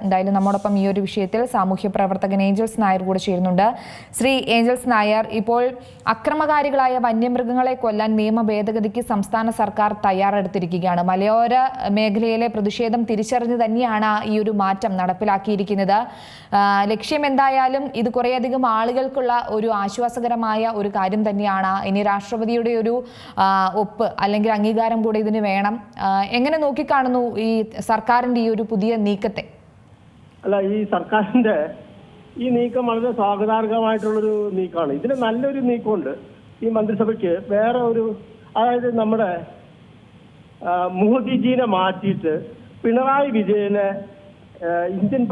എന്തായാലും നമ്മോടൊപ്പം ഈ ഒരു വിഷയത്തിൽ സാമൂഹ്യ പ്രവർത്തകൻ ഏഞ്ചൽസ് നായർ കൂടെ ചേരുന്നുണ്ട്. ശ്രീ ഏഞ്ചൽസ് നായർ, ഇപ്പോൾ അക്രമകാരികളായ വന്യമൃഗങ്ങളെ കൊല്ലാൻ നിയമ ഭേദഗതിക്ക് സംസ്ഥാന സർക്കാർ തയ്യാറെടുത്തിരിക്കുകയാണ്. മലയോര മേഖലയിലെ പ്രതിഷേധം തിരിച്ചറിഞ്ഞ് തന്നെയാണ് ഈ ഒരു മാറ്റം നടപ്പിലാക്കിയിരിക്കുന്നത്. ലക്ഷ്യം എന്തായാലും ഇത് കുറേയധികം ആളുകൾക്കുള്ള ഒരു ആശ്വാസകരമായ ഒരു കാര്യം തന്നെയാണ്. ഇനി രാഷ്ട്രപതിയുടെ ഒരു ഒപ്പ് അല്ലെങ്കിൽ അംഗീകാരം കൂടി ഇതിന് വേണം. എങ്ങനെ നോക്കിക്കാണുന്നു ഈ സർക്കാരിന്റെ ഈ ഒരു പുതിയ നീക്കത്തെ? അല്ല, ഈ സർക്കാരിന്റെ ഈ നീക്കം വളരെ സ്വാഗതാർഹമായിട്ടുള്ളൊരു നീക്കമാണ്. ഇതിന് നല്ലൊരു നീക്കമുണ്ട്. ഈ മന്ത്രിസഭയ്ക്ക് വേറെ ഒരു, അതായത് നമ്മുടെ മോദിജീനെ മാറ്റിയിട്ട് പിണറായി വിജയനെ ഇന്ത്യൻ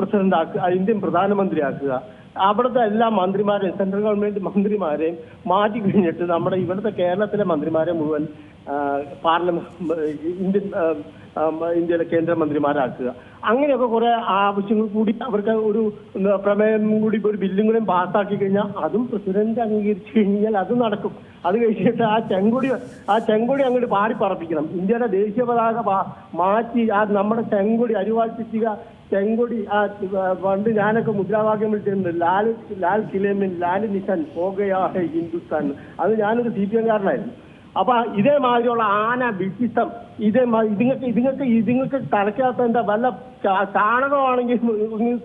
പ്രധാനമന്ത്രിയാക്കുക, അവിടുത്തെ എല്ലാ മന്ത്രിമാരെയും സെൻട്രൽ ഗവൺമെന്റ് മന്ത്രിമാരെയും മാറ്റി കഴിഞ്ഞിട്ട് നമ്മുടെ ഇവിടുത്തെ കേരളത്തിലെ മന്ത്രിമാരെ മുഴുവൻ ഇന്ത്യയിലെ കേന്ദ്രമന്ത്രിമാരാക്കുക. അങ്ങനെയൊക്കെ കുറെ ആവശ്യങ്ങൾ കൂടി അവർക്ക് ഒരു പ്രമേയം കൂടി ഒരു ബില്ലും കൂടി പാസ്സാക്കി കഴിഞ്ഞാൽ അതും പ്രസിഡന്റ് അംഗീകരിച്ചു കഴിഞ്ഞാൽ അത് നടക്കും. അത് കഴിഞ്ഞിട്ട് ആ ചെങ്കൊടി അങ്ങോട്ട് പാറിപ്പറപ്പിക്കണം. ഇന്ത്യയുടെ ദേശീയ പതാക മാറ്റി ആ നമ്മുടെ ചെങ്കൊടി അരിവാഴ്ചിക്കുക ചെങ്കൊടി പണ്ട് ഞാനൊക്കെ മുദ്രാവാക്യം വിളിച്ചിട്ടുണ്ട്, ലാൽ കിലേമിൻ ലാൽ നിശാൻ പോകയാ ഹൈ ഹിന്ദുസ്ഥാൻ. അത് ഞാനൊരു CPM കാരനായിരുന്നു. അപ്പൊ ഇതേമാതിരിയുള്ള ആന വിശിഷ്ടം ഇതുങ്ങൾക്ക് തലയ്ക്കകത്ത് വല്ല ചാണകമാണെങ്കിൽ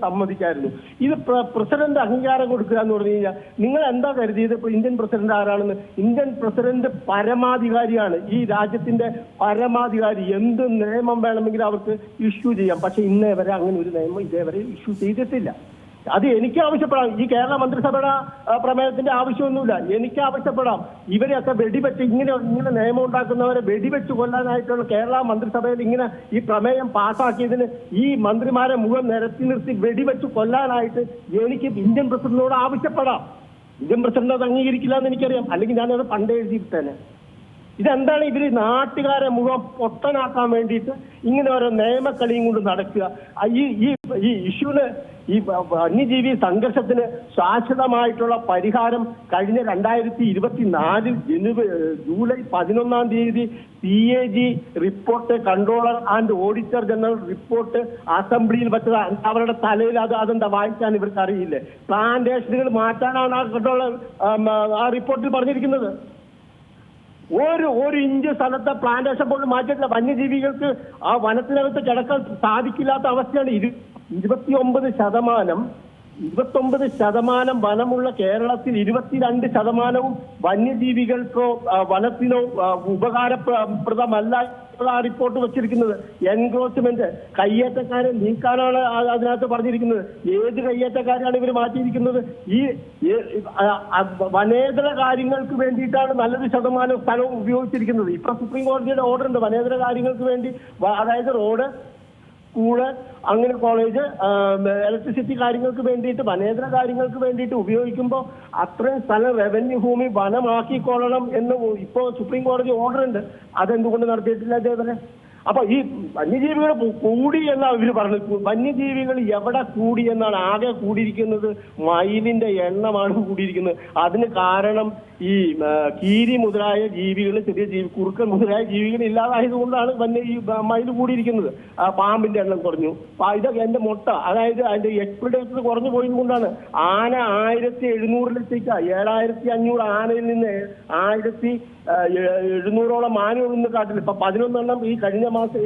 സമ്മതിക്കായിരുന്നു. ഇത് പ്രസിഡന്റ് അംഗീകാരം കൊടുക്കുക എന്ന് പറഞ്ഞു കഴിഞ്ഞാൽ നിങ്ങൾ എന്താ കരുതിയത്? ഇപ്പൊ ഇന്ത്യൻ പ്രസിഡന്റ് ആരാണെന്ന്? ഇന്ത്യൻ പ്രസിഡന്റ് പരമാധികാരിയാണ്, ഈ രാജ്യത്തിന്റെ പരമാധികാരി. എന്ത് നിയമം വേണമെങ്കിലും അവർക്ക് ഇഷ്യൂ ചെയ്യാം. പക്ഷെ ഇന്നേ വരെ അങ്ങനെ ഒരു നിയമം ഇതേവരെ ഇഷ്യൂ ചെയ്തിട്ടില്ല. അത് എനിക്ക് ആവശ്യപ്പെടാം. ഈ കേരള മന്ത്രിസഭയുടെ പ്രമേയത്തിന്റെ ആവശ്യമൊന്നുമില്ല. എനിക്ക് ആവശ്യപ്പെടാം. ഇവരെയൊക്കെ വെടിവെച്ച് ഇങ്ങനെ നിയമം ഉണ്ടാക്കുന്നവരെ വെടിവെച്ച് കൊല്ലാനായിട്ടുള്ള കേരള മന്ത്രിസഭയിൽ ഇങ്ങനെ ഈ പ്രമേയം പാസ്സാക്കിയതിന് ഈ മന്ത്രിമാരെ മുഴുവൻ നിരത്തി നിർത്തി വെടിവെച്ച് കൊല്ലാനായിട്ട് എനിക്ക് ഇന്ത്യൻ പ്രസിഡന്റിനോട് ആവശ്യപ്പെടാം. ഇന്ത്യൻ പ്രസിഡന്റ് അത് അംഗീകരിക്കില്ല എന്ന് എനിക്കറിയാം. അല്ലെങ്കിൽ ഞാനത് പണ്ടേ എഴുതിയിട്ടേനെ. ഇതെന്താണ് ഇവര് നാട്ടുകാരെ മുഴുവൻ പൊട്ടനാക്കാൻ വേണ്ടിയിട്ട് ഇങ്ങനെ ഓരോ നിയമക്കളിയും കൊണ്ട് നടക്കുക? ഈ ഇഷ്യൂന്, ഈ വന്യജീവി സംഘർഷത്തിന് ശാശ്വതമായിട്ടുള്ള പരിഹാരം കഴിഞ്ഞ 2024 July 11 CAG report, controller and auditor general report അസംബ്ലിയിൽ വെച്ചത്. അവരുടെ തലയിൽ അതെന്താ വായിക്കാൻ ഇവർക്ക് അറിയില്ലേ? പ്ലാന്റേഷനുകൾ മാറ്റാനാണ് ആ കൺട്രോളർ ആ റിപ്പോർട്ടിൽ പറഞ്ഞിരിക്കുന്നത്. ഒരു ഇഞ്ച് സ്ഥലത്തെ പ്ലാന്റേഷൻ പോലും മാറ്റിയിട്ടില്ല. വന്യജീവികൾക്ക് ആ വനത്തിനകത്ത് കിടക്കാൻ സാധിക്കില്ലാത്ത അവസ്ഥയാണ്. 29% വനമുള്ള കേരളത്തിൽ 22% വന്യജീവികൾക്കോ വനത്തിനോ ഉപകാരപ്രദമല്ല ആ റിപ്പോർട്ട് വെച്ചിരിക്കുന്നത്. എൻക്രോച്ച്മെന്റ്, കയ്യേറ്റക്കാരെ നീക്കാനാണ് അതിനകത്ത് പറഞ്ഞിരിക്കുന്നത്. ഏത് കയ്യേറ്റക്കാരെയാണ് ഇവർ മാറ്റിയിരിക്കുന്നത്? ഈ വനേതര കാര്യങ്ങൾക്ക് വേണ്ടിയിട്ടാണ് നല്ലൊരു ശതമാനം സ്ഥലവും ഉപയോഗിച്ചിരിക്കുന്നത്. ഇപ്പൊ സുപ്രീം കോടതിയുടെ ഓർഡർ ഉണ്ട് വനേതര കാര്യങ്ങൾക്ക് വേണ്ടി, അതായത് റോഡ്, സ്കൂള്, അങ്ങനെ കോളേജ്, ഇലക്ട്രിസിറ്റി കാര്യങ്ങൾക്ക് വേണ്ടിയിട്ട്, വനേതര കാര്യങ്ങൾക്ക് വേണ്ടിയിട്ട് ഉപയോഗിക്കുമ്പോൾ അത്രയും സ്ഥലം റവന്യൂ ഭൂമി വനമാക്കിക്കൊള്ളണം എന്ന് ഇപ്പോൾ സുപ്രീം കോടതി ഓർഡർ ഉണ്ട്. അതെന്തുകൊണ്ട് നടത്തിയിട്ടില്ല ഇതേവരെ? അപ്പൊ ഈ വന്യജീവികൾ കൂടി എന്നാണ് ഇവർ പറഞ്ഞത്. വന്യജീവികൾ എവിടെ കൂടി എന്നാണ്? ആകെ കൂടിയിരിക്കുന്നത് മയിലിന്റെ എണ്ണമാണ് കൂടിയിരിക്കുന്നത്. അതിന് കാരണം ഈ കീരി മുതലായ ജീവികൾ, ചെറിയ കുറുക്കൻ മുതലായ ജീവികൾ ഇല്ലാതായതുകൊണ്ടാണ് ഈ മയിൽ കൂടിയിരിക്കുന്നത്. പാമ്പിന്റെ എണ്ണം കുറഞ്ഞു. ഇതൊക്കെ എന്റെ മുട്ട, അതായത് അതിന്റെ എക്സ്പ്രിഡേറ്റർ കുറഞ്ഞു പോയതുകൊണ്ടാണ്. ആന 1700-ലേക്ക് 7500 ആനയിൽ നിന്ന് 1700ഓളം ആനയൊന്നും കാട്ടില്ല. ഇപ്പൊ 11 ഈ കഴിഞ്ഞ മാസം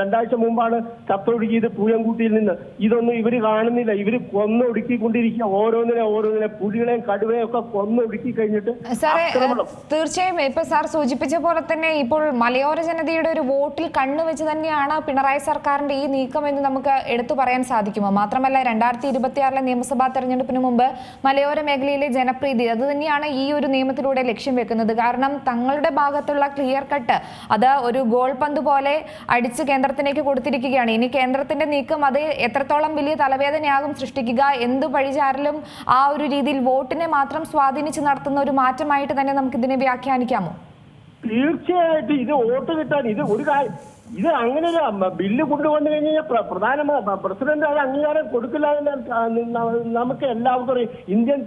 2 ആഴ്ച മുമ്പാണ് ചത്തൊടുക്കിയത് പൂയംകുട്ടിയിൽ നിന്ന്. ഇതൊന്നും ഇവര് കാണുന്നില്ല. ഇവര് കൊന്നൊടുക്കിക്കൊണ്ടിരിക്കുക ഓരോന്നിനെ പുലികളെയും കടുവയും ഒക്കെ കൊന്നൊടുക്കി കഴിഞ്ഞിട്ട്. തീർച്ചയായും ഇപ്പൊ സാർ സൂചിപ്പിച്ച പോലെ തന്നെ ഇപ്പോൾ മലയോര ജനതയുടെ ഒരു വോട്ടിൽ കണ്ണുവെച്ച് തന്നെയാണ് പിണറായി സർക്കാരിന്റെ ഈ നീക്കം എന്ന് നമുക്ക് എടുത്തു പറയാൻ സാധിക്കുമോ? മാത്രമല്ല 2026 നിയമസഭാ തെരഞ്ഞെടുപ്പിന് മുമ്പ് മലയോര മേഖലയിലെ ജനപ്രീതി അത് തന്നെയാണ് ഈ ഒരു നിയമത്തിലൂടെ ലക്ഷ്യം വെക്കുന്നത്. കാരണം തങ്ങളുടെ ഭാഗത്തുള്ള ക്ലിയർ കട്ട് അത് ഒരു ഗോൾ പന്ത് പോലെ അടിച്ച് കേന്ദ്രത്തിലേക്ക് കൊടുത്തിരിക്കുകയാണ്. ഇനി കേന്ദ്രത്തിന്റെ നീക്കം അത് എത്രത്തോളം വലിയ തലവേദനയാകും സൃഷ്ടിക്കുക? എന്ത് പഴിചാരലും ആ ഒരു രീതിയിൽ വോട്ടിനെ മാത്രം സ്വാധീനിച്ച് നടത്തുന്ന ഒരു മാറ്റമായിട്ട് തന്നെ നമുക്ക് ഇതിനെ വ്യാഖ്യാനിക്കാമോ? തീർച്ചയായിട്ടും ഇത് വോട്ട് കിട്ടാൻ ഇത് അങ്ങനെ ഒരു ബില്ല് കൊണ്ടുവന്നു കഴിഞ്ഞാൽ പ്രസിഡന്റ് അത് അംഗീകാരം കൊടുക്കില്ല എന്ന് നമുക്ക് എല്ലാവർക്കും അറിയാം. ഇന്ത്യൻ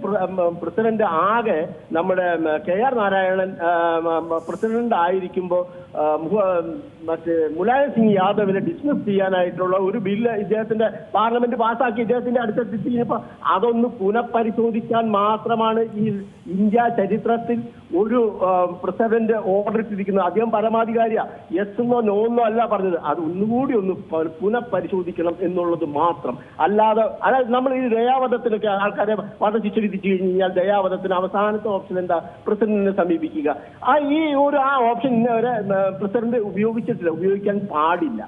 പ്രസിഡന്റ് ആകെ നമ്മുടെ KR നാരായണൻ പ്രസിഡന്റ് ആയിരിക്കുമ്പോൾ മറ്റേ മുലായം സിംഗ് യാദവിനെ ഡിസ്മിസ് ചെയ്യാനായിട്ടുള്ള ഒരു ബില്ല് ഇദ്ദേഹത്തിന്റെ പാർലമെന്റ് പാസ്സാക്കി ഇദ്ദേഹത്തിന്റെ അടുത്തെത്തിയപ്പോ അതൊന്ന് പുനഃപരിശോധിക്കാൻ മാത്രമാണ് ഈ ഇന്ത്യ ചരിത്രത്തിൽ ഒരു പ്രസിഡന്റ് ഓർഡർ ഇട്ടിരിക്കുന്നത്. അദ്ദേഹം പരമാധികാരിയാ. യെസ് എന്നോ നോ എന്നോ അല്ല പറഞ്ഞത്, അത് ഒന്നുകൂടി ഒന്ന് പുനഃപരിശോധിക്കണം എന്നുള്ളത് മാത്രം. അല്ലാതെ അതായത് നമ്മൾ ഈ ദയാവധത്തിനൊക്കെ ആൾക്കാരെ വധശിക്ഷ വിധിച്ചു കഴിഞ്ഞാൽ ദയാവധത്തിന് അവസാനത്തെ ഓപ്ഷൻ എന്താ? പ്രസിഡന്റിനെ സമീപിക്കുക. ആ ഓപ്ഷൻ ഇന്നവരെ പ്രസിഡന്റ് ഉപയോഗിച്ചിട്ടില്ല, ഉപയോഗിക്കാൻ പാടില്ല.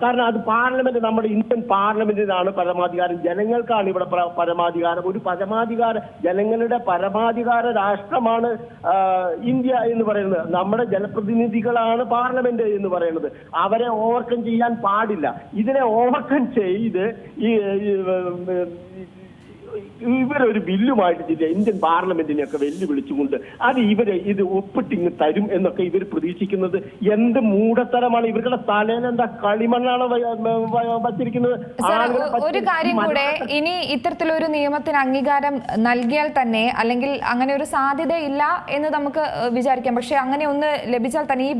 കാരണം അത് പാർലമെന്റ്, നമ്മുടെ ഇന്ത്യൻ പാർലമെന്റിനാണ് പരമാധികാരം, ജനങ്ങൾക്കാണ് ഇവിടെ പരമാധികാരം. ഒരു ജനങ്ങളുടെ പരമാധികാര രാഷ്ട്രമാണ് ഇന്ത്യ എന്ന് പറയുന്നത്. നമ്മുടെ ജനപ്രതിനിധികളാണ് പാർലമെന്റ് എന്ന് പറയുന്നത്. അവരെ ഓവർകം ചെയ്യാൻ പാടില്ല. ഇതിനെ ഓവർകം ചെയ്ത് ഇവരൊരു ബില്ലുമായിട്ടില്ല ഇന്ത്യൻ പാർലമെന്റിനെയൊക്കെ വെല്ലുവിളിച്ചുകൊണ്ട് ഇത് ഒപ്പിട്ടിങ്ങ് തരും എന്നൊക്കെ ഇവർ പ്രതീക്ഷിക്കുന്നത് എന്ത് മൂഢത്തരമാണ്. ഇവരുടെ തലയിൽ എന്താ കളിമണ്ണാണ് വച്ചിരിക്കുന്നത്. ഒരു കാര്യം കൂടെ, ഇനി ഇത്തരത്തിലൊരു നിയമത്തിന് അംഗീകാരം നൽകിയാൽ തന്നെ, അല്ലെങ്കിൽ അങ്ങനെ ഒരു സാധ്യത ഇല്ല എന്ന് നമുക്ക് വിചാരിക്കാം, പക്ഷെ അങ്ങനെ ഒന്ന് ലഭിച്ചാൽ തന്നെ ഈ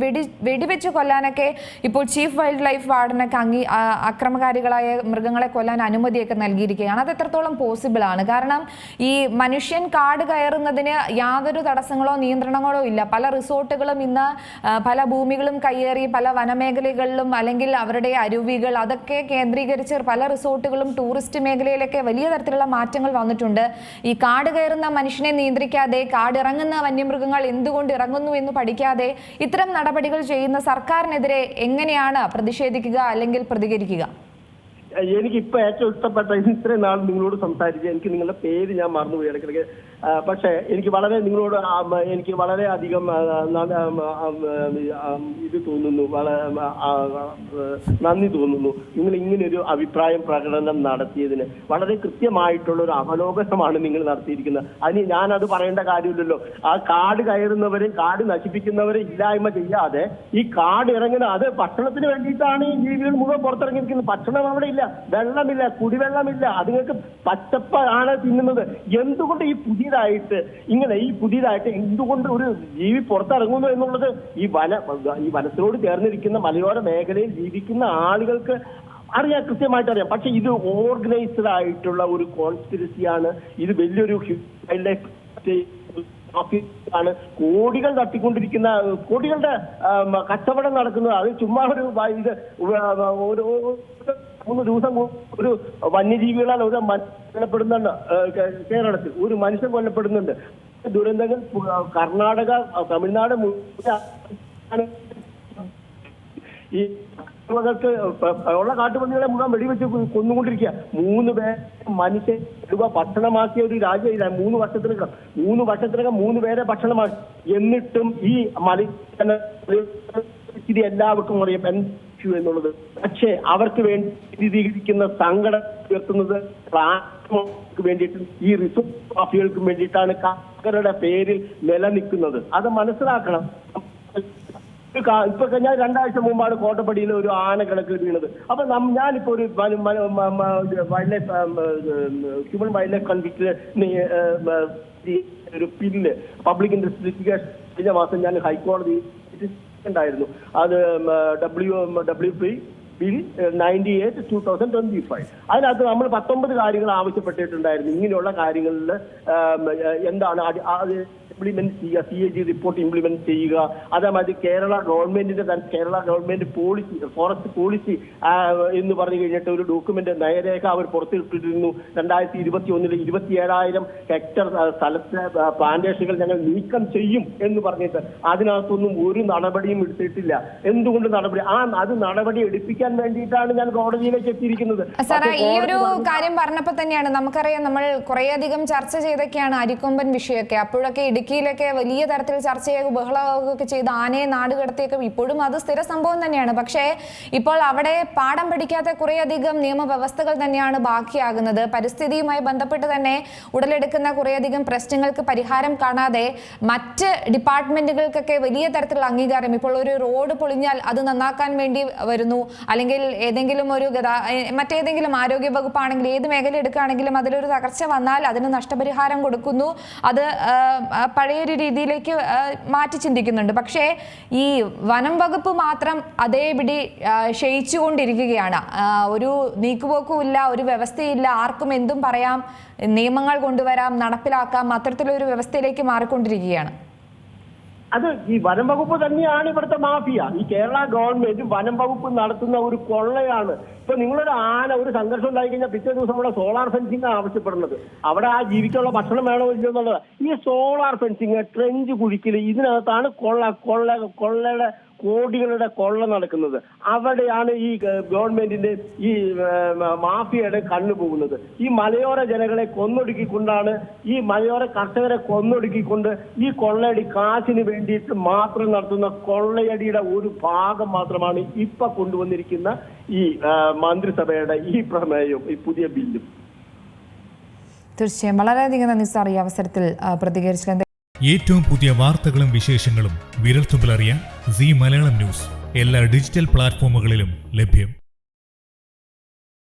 വെടിവെച്ച് കൊല്ലാനൊക്കെ ഇപ്പോൾ ചീഫ് വൈൽഡ് ലൈഫ് വാർഡനൊക്കെ അക്രമകാരികളായ മൃഗങ്ങളെ കൊല്ലാൻ അനുമതിയൊക്കെ നൽകിയിരിക്കുകയാണ്. അത് എത്രത്തോളം പോസിബിൾ ആണ്? കാരണം ഈ മനുഷ്യൻ കാട് കയറുന്നതിന് യാതൊരു തടസ്സങ്ങളോ നിയന്ത്രണങ്ങളോ ഇല്ല. പല റിസോർട്ടുകളും ഇന്ന് പല ഭൂമികളും കയ്യേറി പല വനമേഖലകളിലും അല്ലെങ്കിൽ അവരുടെ അരുവികൾ അതൊക്കെ കേന്ദ്രീകരിച്ച് പല റിസോർട്ടുകളും ടൂറിസ്റ്റ് മേഖലയിലൊക്കെ വലിയ തരത്തിലുള്ള മാറ്റങ്ങൾ വന്നിട്ടുണ്ട്. ഈ കാട് കയറുന്ന മനുഷ്യനെ നിയന്ത്രിക്കാതെ, കാടിറങ്ങുന്ന വന്യമൃഗങ്ങൾ എന്തുകൊണ്ട് ഇറങ്ങുന്നു എന്ന് പഠിക്കാതെ ഇത്തരം നടപടികൾ ചെയ്യുന്ന സർക്കാരിനെതിരെ എങ്ങനെയാണ് പ്രതിഷേധിക്കുക അല്ലെങ്കിൽ പ്രതികരിക്കുക? എനിക്കിപ്പോ ഏറ്റവും ഇഷ്ടപ്പെട്ട ഇത്രയും നാൾ നിങ്ങളോട് സംസാരിച്ച് എനിക്ക് നിങ്ങളുടെ പേര് ഞാൻ മറന്നുപോയി ഇടയ്ക്കിടയ്ക്ക്. പക്ഷെ എനിക്ക് വളരെ അധികം ഇത് തോന്നുന്നു, നന്ദി തോന്നുന്നു. നിങ്ങൾ ഇങ്ങനൊരു അഭിപ്രായം പ്രകടനം നടത്തിയതിന്. വളരെ കൃത്യമായിട്ടുള്ള ഒരു അവലോകനമാണ് നിങ്ങൾ നടത്തിയിരിക്കുന്നത്. അതിന് ഞാനത് പറയേണ്ട കാര്യമില്ലല്ലോ. ആ കാട് കയറുന്നവരെയും കാട് നശിപ്പിക്കുന്നവരെ ഇല്ലായ്മ ചെയ്യാതെ ഈ കാട് ഇറങ്ങുന്ന അത് ഭക്ഷണത്തിന് വേണ്ടിയിട്ടാണ് ഈ ജീവികൾ മുഴുവൻ പുറത്തിറങ്ങിയിരിക്കുന്നത്. ഭക്ഷണം അവിടെ ഇല്ല, വെള്ളമില്ല, കുടിവെള്ളമില്ല, അതുങ്ങൾക്ക് പച്ചപ്പാണ് തിന്നുന്നത്. എന്തുകൊണ്ട് ഈ പുതിയതായിട്ട് എന്തുകൊണ്ട് ഒരു ജീവി പുറത്തിറങ്ങുന്നു എന്നുള്ളത് ഈ വനത്തിനോട് ചേർന്നിരിക്കുന്ന മലയോര മേഖലയിൽ ജീവിക്കുന്ന ആളുകൾക്ക് അറിയാം, കൃത്യമായിട്ട് അറിയാം. പക്ഷെ ഇത് ഓർഗനൈസ്ഡ് ആയിട്ടുള്ള ഒരു കോൺസ്പിറസിയാണ്. ഇത് വലിയൊരു വൈൽഡ് ലൈഫ് ആണ്. കോടികൾ തട്ടിക്കൊണ്ടിരിക്കുന്ന, കോടികളുടെ കച്ചവടം നടക്കുന്നത്. അത് ചുമ്മാ ഒരു 3 ദിവസം ഒരു വന്യജീവികളാൽ ഒരു കൊല്ലപ്പെടുന്നുണ്ട്. കേരളത്തിൽ ഒരു മനുഷ്യൻ കൊല്ലപ്പെടുന്നുണ്ട്. ദുരന്തങ്ങൾ കർണാടക, തമിഴ്നാട് ഈ ൾക്ക് ഉള്ള കാട്ടുപന്നികളെ മുഴുവൻ വെടിവെച്ച് കൊന്നുകൊണ്ടിരിക്കുക. 3 പേരെ മനുഷ്യൻ ഭക്ഷണമാക്കിയ ഒരു രാജ്യമില്ല. 3 വർഷത്തിനകം 3 പേരെ ഭക്ഷണമാക്കി. എന്നിട്ടും ഈ ഇത് എല്ലാവർക്കും അറിയാം എന്നുള്ളത്. പക്ഷേ അവർക്ക് വേണ്ടി പ്രതികരിക്കുന്ന സങ്കടം ഉയർത്തുന്നത് വേണ്ടിയിട്ട് ഈ റിസോർട്ട് മാഫിയകൾക്കും വേണ്ടിയിട്ടാണ്. കാക്കരുടെ പേരിൽ നിലനിൽക്കുന്നത്. അത് മനസ്സിലാക്കണം. ഇപ്പൊ ഞാൻ 2 ആഴ്ച മുമ്പാണ് കോട്ടപ്പടിയിൽ ഒരു ആന കിടക്കിൽ വീണത്. അപ്പൊ ഞാനിപ്പോ ഒരു ഹ്യൂമൻ വൈൽഡ് ലൈഫ് കൺവിക്ട് ഒരു ബില്ല് പബ്ലിക് ഇൻവെസ്റ്റിഗേഷൻ കഴിഞ്ഞ മാസം ഞാൻ ഹൈക്കോടതി ഉണ്ടായിരുന്നു. അത് WP ബിൽ 98/2025. അതിനകത്ത് നമ്മൾ 19 കാര്യങ്ങൾ ആവശ്യപ്പെട്ടിട്ടുണ്ടായിരുന്നു. ഇങ്ങനെയുള്ള കാര്യങ്ങളിൽ എന്താണ് ഇംപ്ലിമെന്റ് ചെയ്യുക, CAG റിപ്പോർട്ട് ഇംപ്ലിമെന്റ് ചെയ്യുക. അതേമാതിരി Kerala government policy, forest policy എന്ന് പറഞ്ഞു കഴിഞ്ഞിട്ട് ഒരു ഡോക്യുമെന്റ് നയരേഖ അവർ പുറത്തിട്ടിരുന്നു. 2021 27,000 ഹെക്ടർ സ്ഥലത്തെ പ്ലാന്റേഷനുകൾ ഞങ്ങൾ നീക്കം ചെയ്യും എന്ന് പറഞ്ഞിട്ട് അതിനകത്തൊന്നും ഒരു നടപടിയും എടുത്തിട്ടില്ല. എന്തുകൊണ്ട് നടപടി എടുപ്പിക്കാൻ വേണ്ടിയിട്ടാണ് ഞാൻ കോടതിയിലേക്ക് എത്തിയിരിക്കുന്നത്. സാറേ, ഈ ഒരു കാര്യം പറഞ്ഞപ്പോൾ തന്നെയാണ് നമുക്കറിയാം, നമ്മൾ കുറേയധികം ചർച്ച ചെയ്തൊക്കെയാണ് അരിക്കൊമ്പൻ വിഷയമൊക്കെ. അപ്പോഴൊക്കെ ഇടുക്കിയിലൊക്കെ വലിയ തരത്തിൽ ചർച്ച ചെയ്യുക, ബഹളമൊക്കെ ചെയ്ത് ആനയെ നാട് കടത്തിയൊക്കെ ഇപ്പോഴും അത് സ്ഥിര സംഭവം തന്നെയാണ്. പക്ഷേ ഇപ്പോൾ അവിടെ പാഠം പഠിക്കാത്ത കുറേയധികം നിയമവ്യവസ്ഥകൾ തന്നെയാണ് ബാക്കിയാകുന്നത്. പരിസ്ഥിതിയുമായി ബന്ധപ്പെട്ട് തന്നെ ഉടലെടുക്കുന്ന കുറേയധികം പ്രശ്നങ്ങൾക്ക് പരിഹാരം കാണാതെ മറ്റ് ഡിപ്പാർട്ട്മെന്റുകൾക്കൊക്കെ വലിയ തരത്തിലുള്ള അംഗീകാരം. ഇപ്പോൾ ഒരു റോഡ് പൊളിഞ്ഞാൽ അത് നന്നാക്കാൻ വേണ്ടി വരുന്നു, അല്ലെങ്കിൽ ഏതെങ്കിലും ഒരു മറ്റേതെങ്കിലും ആരോഗ്യ വകുപ്പാണെങ്കിൽ ഏത് മേഖല എടുക്കുകയാണെങ്കിലും അതിലൊരു തകർച്ച വന്നാൽ അതിന് നഷ്ടപരിഹാരം കൊടുക്കുന്നു, അത് പഴയൊരു രീതിയിലേക്ക് മാറ്റി ചിന്തിക്കുന്നുണ്ട്. പക്ഷേ ഈ വനം വകുപ്പ് മാത്രം അതേപടി ക്ഷയിച്ചുകൊണ്ടിരിക്കുകയാണ്. ഒരു നീക്കുപോക്കുമില്ല, ഒരു വ്യവസ്ഥയില്ല, ആർക്കും എന്തും പറയാം, നിയമങ്ങൾ കൊണ്ടുവരാം, നടപ്പിലാക്കാം, അത്തരത്തിലൊരു വ്യവസ്ഥയിലേക്ക് മാറിക്കൊണ്ടിരിക്കുകയാണ്. അത് ഈ വനം വകുപ്പ് തന്നെയാണ് ഇവിടുത്തെ മാഫിയ. ഈ കേരള ഗവൺമെന്റ് വനം വകുപ്പ് നടത്തുന്ന ഒരു കൊള്ളയാണ്. ഇപ്പൊ നിങ്ങളൊരു ആന ഒരു സംഘർഷം ഉണ്ടായി കഴിഞ്ഞാൽ പിറ്റേ ദിവസം ഇവിടെ സോളാർ ഫെൻസിംഗ് ആവശ്യപ്പെടുന്നത്. അവിടെ ആ ജീവിക്കുള്ള ഭക്ഷണം വേണോ ഇല്ലയോ എന്നുള്ളത്. ഈ സോളാർ ഫെൻസിങ്, ട്രെഞ്ച് കുഴിക്കല്, ഇതിനകത്താണ് കൊള്ളയുടെ കോടികളുടെ കൊള്ള നടക്കുന്നത്. അവിടെയാണ് ഈ ഗവൺമെന്റിന്റെ ഈ മാഫിയയുടെ കണ്ണു പോകുന്നത്. ഈ മലയോര ജനങ്ങളെ കൊന്നൊടുക്കിക്കൊണ്ടാണ്, ഈ മലയോര കർഷകരെ കൊന്നൊടുക്കിക്കൊണ്ട് ഈ കൊള്ളയടി കാശിന് വേണ്ടിയിട്ട് മാത്രം നടത്തുന്ന കൊള്ളയടിയുടെ ഒരു ഭാഗം മാത്രമാണ് ഇപ്പൊ കൊണ്ടുവന്നിരിക്കുന്ന ഈ മന്ത്രിസഭയുടെ ഈ പ്രമേയവും ഈ പുതിയ ബില്ലും. തീർച്ചയായും വളരെയധികം നന്ദി സാർ ഈ അവസരത്തിൽ പ്രതികരിച്ചത്. ഏറ്റവും പുതിയ വാർത്തകളും വിശേഷങ്ങളും വിരൽത്തുമ്പിലറിയാൻ സീ മലയാളം ന്യൂസ് എല്ലാ ഡിജിറ്റൽ പ്ലാറ്റ്ഫോമുകളിലും ലഭ്യം.